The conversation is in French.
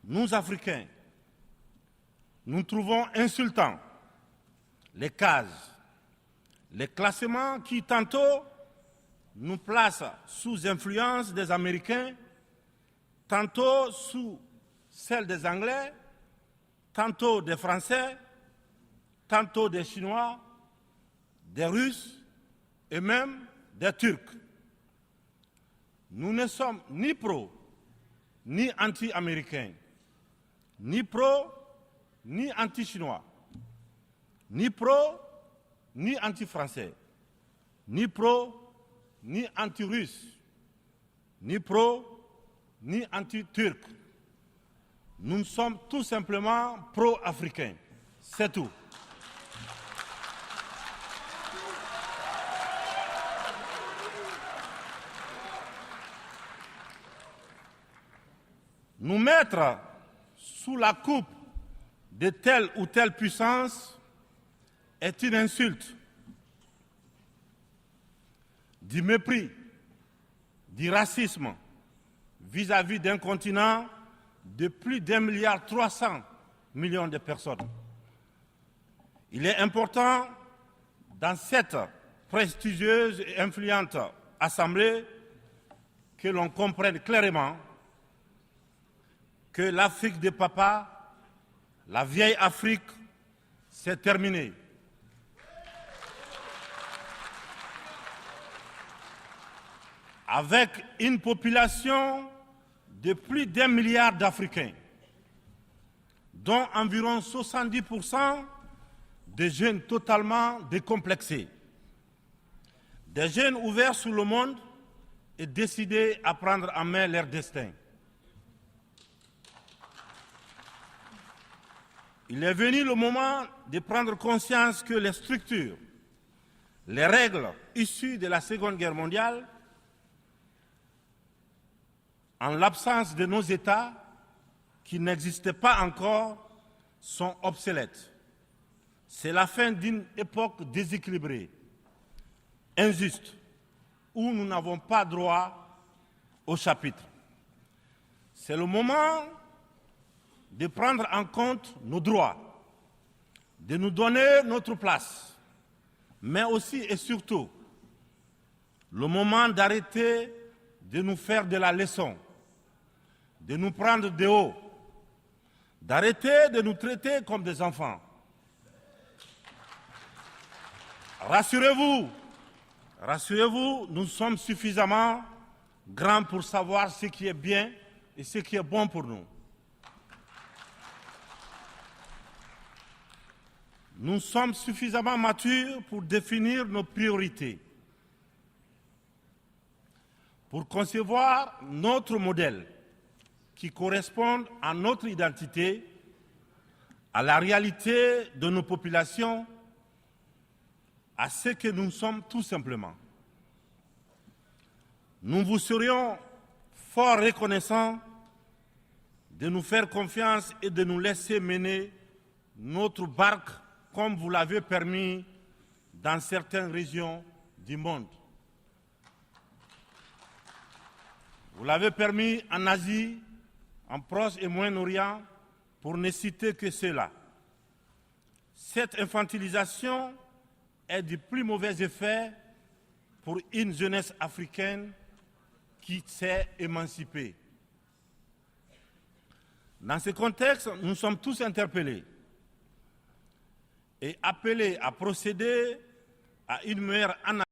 nous Africains, nous trouvons insultants les cases, les classements qui tantôt nous placent sous influence des Américains, tantôt sous celle des Anglais, tantôt des Français, tantôt des Chinois, des Russes et même des Turcs. Nous ne sommes ni pro, ni anti-américains, ni pro, ni anti-chinois, ni pro, ni anti-français, ni pro, ni anti-russe, ni pro, ni anti-turc. Nous sommes tout simplement pro-africains. C'est tout. Nous mettre sous la coupe de telle ou telle puissance est une insulte, du mépris, du racisme vis-à-vis d'un continent de plus d'1,3 milliard de personnes. Il est important, dans cette prestigieuse et influente Assemblée, que l'on comprenne clairement que l'Afrique des papas, la vieille Afrique, c'est terminé. Avec une population de plus d'1 milliard d'Africains, dont environ 70% de jeunes totalement décomplexés, des jeunes ouverts sur le monde et décidés à prendre en main leur destin. Il est venu le moment de prendre conscience que les structures, les règles issues de la Seconde Guerre mondiale, en l'absence de nos États, qui n'existaient pas encore, sont obsolètes. C'est la fin d'une époque déséquilibrée, injuste, où nous n'avons pas droit au chapitre. C'est le moment de prendre en compte nos droits, de nous donner notre place, mais aussi et surtout le moment d'arrêter de nous faire de la leçon, de nous prendre de haut, d'arrêter de nous traiter comme des enfants. Rassurez-vous, rassurez-vous, nous sommes suffisamment grands pour savoir ce qui est bien et ce qui est bon pour nous. Nous sommes suffisamment matures pour définir nos priorités, pour concevoir notre modèle qui corresponde à notre identité, à la réalité de nos populations, à ce que nous sommes tout simplement. Nous vous serions fort reconnaissants de nous faire confiance et de nous laisser mener notre barque comme vous l'avez permis dans certaines régions du monde. Vous l'avez permis en Asie, en Proche et Moyen-Orient, pour ne citer que cela. Cette infantilisation est du plus mauvais effet pour une jeunesse africaine qui s'est émancipée. Dans ce contexte, nous sommes tous interpellés et appelés à procéder à une meilleure analyse